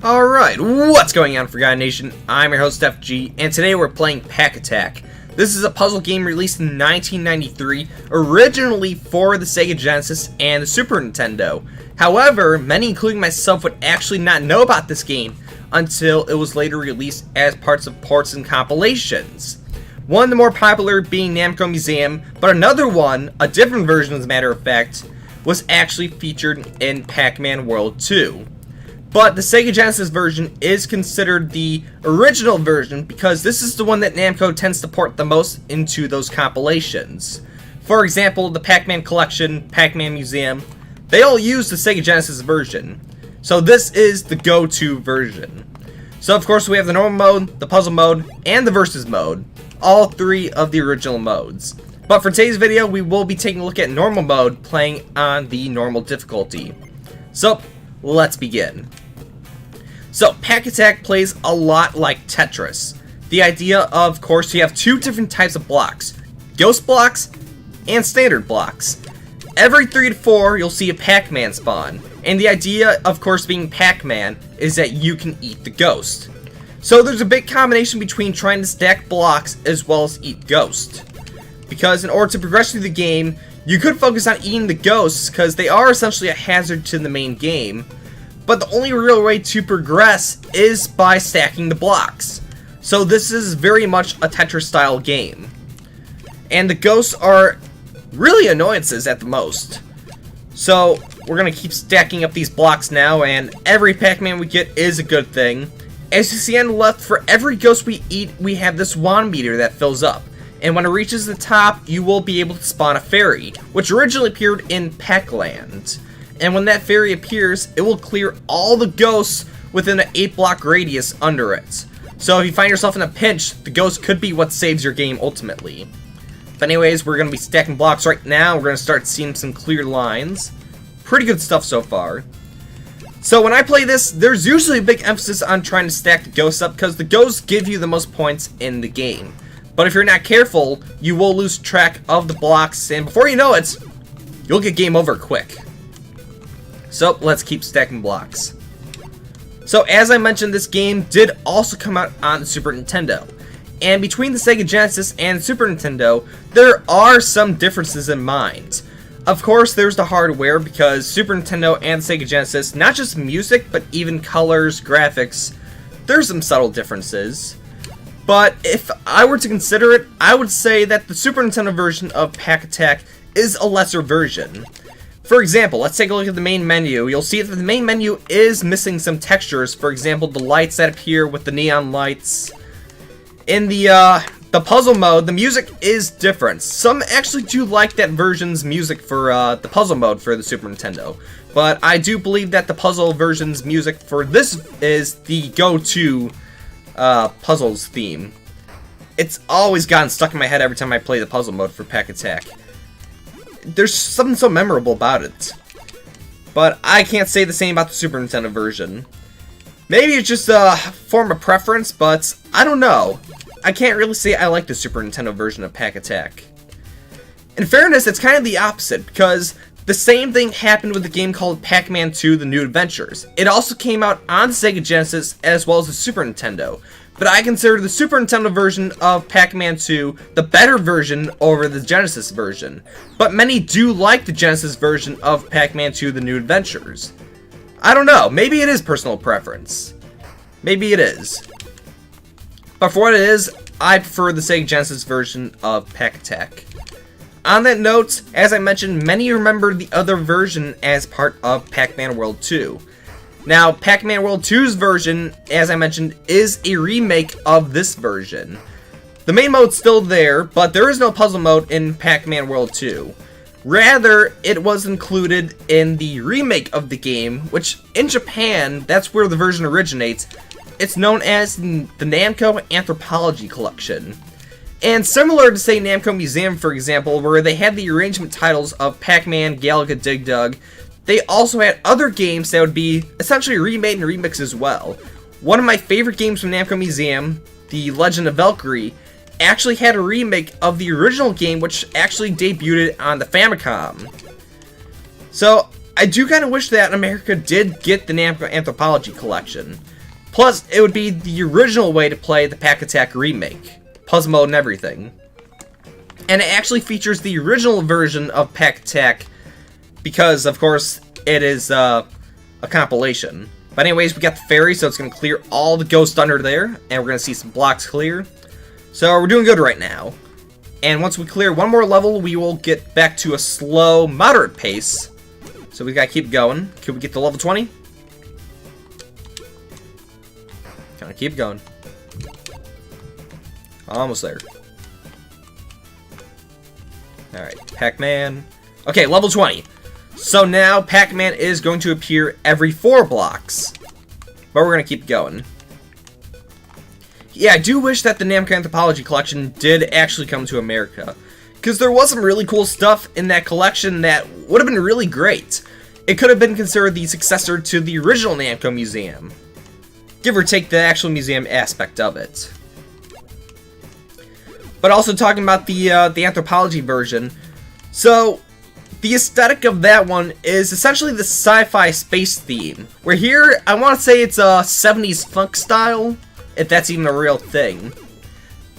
Alright, what's going on, Forgotten Nation? I'm your host, FG, and today we're playing Pac-Attack. This is a puzzle game released in 1993, originally for the Sega Genesis and the Super Nintendo. However, many, including myself, would actually not know about this game until it was later released as parts of ports and compilations. One of the more popular being Namco Museum, but another one, a different version as a matter of fact, was actually featured in Pac Man World 2. But the Sega Genesis version is considered the original version because this is the one that Namco tends to port the most into those compilations. For example, the Pac Man Collection, Pac Man Museum, they all use the Sega Genesis version. So this is the go-to version. So of course we have the normal mode, the puzzle mode, and the versus mode. All three of the original modes. But for today's video, we will be taking a look at normal mode, playing on the normal difficulty. So, let's begin. So, Pac-Attack plays a lot like Tetris. The idea, of course, you have two different types of blocks. Ghost blocks and standard blocks. Every 3 to 4, you'll see a Pac Man spawn. And the idea, of course, being Pac Man, is that you can eat the ghost. So there's a big combination between trying to stack blocks as well as eat ghost. Because in order to progress through the game, you could focus on eating the ghosts because they are essentially a hazard to the main game. But the only real way to progress is by stacking the blocks. So this is very much a Tetris style game. And the ghosts are really annoyances at the most. So we're going to keep stacking up these blocks now, and every Pac-Man we get is a good thing. As you see on the left, for every ghost we eat, we have this wand meter that fills up. And when it reaches the top, you will be able to spawn a fairy, which originally appeared in Pac-Land. And when that fairy appears, it will clear all the ghosts within an 8-block radius under it. So if you find yourself in a pinch, the ghost could be what saves your game ultimately. But anyways, we're going to be stacking blocks right now. We're going to start seeing some clear lines. Pretty good stuff so far. So when I play this, there's usually a big emphasis on trying to stack the ghosts up because the ghosts give you the most points in the game. But if you're not careful, you will lose track of the blocks, and before you know it, you'll get game over quick. So let's keep stacking blocks. So as I mentioned, this game did also come out on the Super Nintendo. And between the Sega Genesis and the Super Nintendo, there are some differences in mind. Of course, there's the hardware because Super Nintendo and Sega Genesis, not just music, but even colors, graphics, there's some subtle differences. But if I were to consider it, I would say that the Super Nintendo version of Pac-Attack is a lesser version. For example, let's take a look at the main menu. You'll see that the main menu is missing some textures. For example, the lights that appear with the neon lights. In the puzzle mode, the music is different. Some actually do like that version's music for the puzzle mode for the Super Nintendo. But I do believe that the puzzle version's music for this is the go-to puzzles theme. It's always gotten stuck in my head every time I play the puzzle mode for Pac-Attack. There's something so memorable about it. But I can't say the same about the Super Nintendo version. Maybe it's just a form of preference, but I don't know. I can't really say I like the Super Nintendo version of Pac-Attack. In fairness, it's kind of the opposite, because the same thing happened with a game called Pac Man 2: The New Adventures. It also came out on the Sega Genesis as well as the Super Nintendo. But I consider the Super Nintendo version of Pac Man 2 the better version over the Genesis version. But many do like the Genesis version of Pac Man 2: The New Adventures. I don't know, maybe it is personal preference. Maybe it is. But for what it is, I prefer the Sega Genesis version of Pac-Attack. On that note, as I mentioned, many remember the other version as part of Pac Man World 2. Now, Pac Man World 2's version, as I mentioned, is a remake of this version. The main mode's still there, but there is no puzzle mode in Pac Man World 2. Rather, it was included in the remake of the game, which in Japan, that's where the version originates. It's known as the Namco Anthropology Collection. And similar to, say, Namco Museum, for example, where they had the arrangement titles of Pac Man, Galaga, Dig Dug, they also had other games that would be essentially remade and remixed as well. One of my favorite games from Namco Museum, The Legend of Valkyrie, actually had a remake of the original game, which actually debuted on the Famicom. So, I do kind of wish that America did get the Namco Anthropology Collection. Plus, it would be the original way to play the Pac-Attack remake. Puzzle mode and everything. And it actually features the original version of Pac-Attack because, of course, it is a compilation. But anyways, we got the ferry, so it's going to clear all the ghosts under there. And we're going to see some blocks clear. So we're doing good right now. And once we clear one more level, we will get back to a slow, moderate pace. So we got to keep going. Can we get to level 20? Gotta keep going. Almost there. Alright, Pac Man. Okay, level 20. So now Pac Man is going to appear every 4 blocks. But we're going to keep going. Yeah, I do wish that the Namco Anthropology Collection did actually come to America. Because there was some really cool stuff in that collection that would have been really great. It could have been considered the successor to the original Namco Museum. Give or take the actual museum aspect of it. But also talking about the anthropology version. So, the aesthetic of that one is essentially the sci-fi space theme. Where here, I want to say it's a 70s funk style, if that's even a real thing.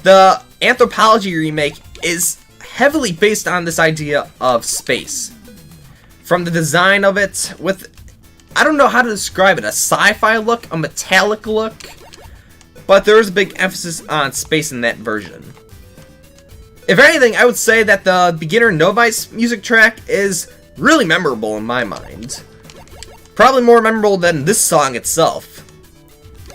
The anthropology remake is heavily based on this idea of space. From the design of it, with, I don't know how to describe it, a sci-fi look, a metallic look, but there is a big emphasis on space in that version. If anything, I would say that the beginner Novice music track is really memorable in my mind. Probably more memorable than this song itself.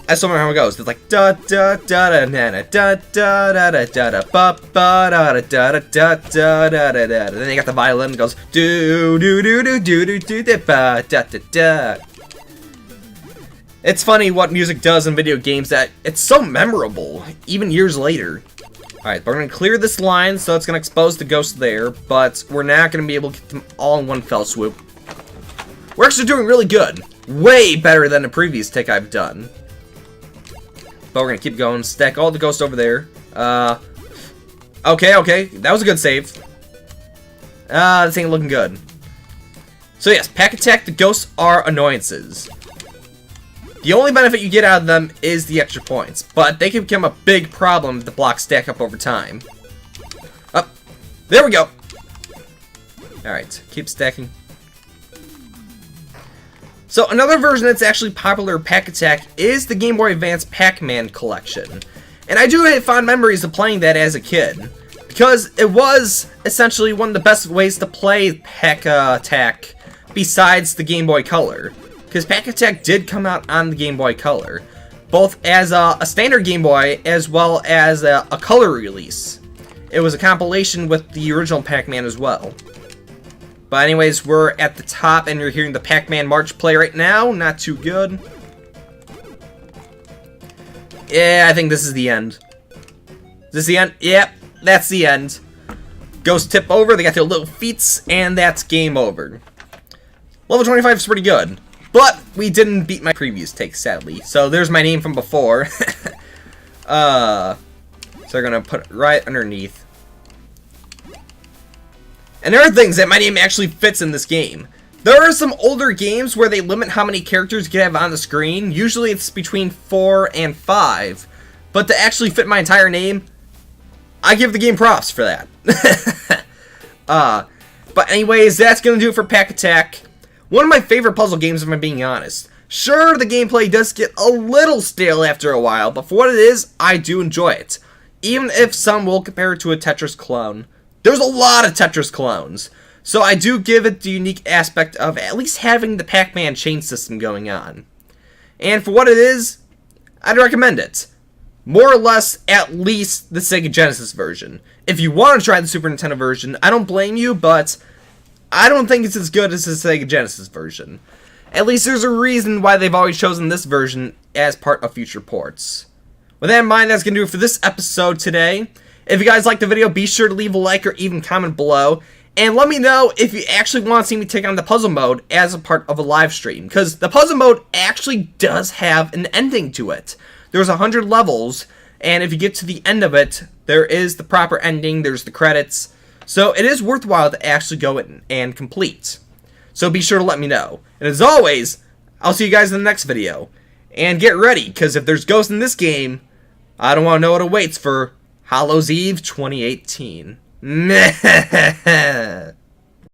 I still remember how it goes. It's like da da da da da da da da da da da ba ba da da da da da da da da. Then you got the violin that goes do do do do do do do da ba da da da. It's funny what music does in video games that it's so memorable, even years later. Alright, we're going to clear this line, so it's going to expose the ghost there, but we're not going to be able to get them all in one fell swoop. We're actually doing really good. Way better than the previous take I've done. But we're going to keep going, stack all the ghosts over there. Okay, that was a good save. This ain't looking good. So yes, Pac-Attack, the ghosts are annoyances. The only benefit you get out of them is the extra points, but they can become a big problem if the blocks stack up over time. Up. There we go. Alright, keep stacking. So another version that's actually popular of Pac-Attack is the Game Boy Advance Pac Man collection. And I do have fond memories of playing that as a kid, because it was essentially one of the best ways to play Pac-Attack besides the Game Boy Color. Because Pac-Attack did come out on the Game Boy Color, both as a standard Game Boy as well as a color release. It was a compilation with the original Pac-Man as well. But anyways, we're at the top and you're hearing the Pac-Man March play right now. Not too good. Yeah, I think this is the end. Is this the end? Yep, that's the end. Ghosts tip over, they got their little feats, and that's game over. Level 25 is pretty good. But we didn't beat my previous take, sadly. So there's my name from before. So we're gonna put it right underneath. And there are things that my name actually fits in this game. There are some older games where they limit how many characters you can have on the screen. Usually it's between 4 and 5. But to actually fit my entire name, I give the game props for that. But anyways, that's gonna do it for Pac-Attack. One of my favorite puzzle games, if I'm being honest. Sure, the gameplay does get a little stale after a while, but for what it is, I do enjoy it. Even if some will compare it to a Tetris clone. There's a lot of Tetris clones, so I do give it the unique aspect of at least having the Pac-Man chain system going on. And for what it is, I'd recommend it. More or less, at least the Sega Genesis version. If you want to try the Super Nintendo version, I don't blame you, but I don't think it's as good as the Sega Genesis version. At least there's a reason why they've always chosen this version as part of future ports. With that in mind, that's going to do it for this episode today. If you guys liked the video, be sure to leave a like or even comment below. And let me know if you actually want to see me take on the puzzle mode as a part of a live stream. Because the puzzle mode actually does have an ending to it. There's 100 levels, and if you get to the end of it, there is the proper ending, there's the credits. So it is worthwhile to actually go in and complete. So be sure to let me know. And as always, I'll see you guys in the next video. And get ready, because if there's ghosts in this game, I don't want to know what awaits for Hallows Eve 2018.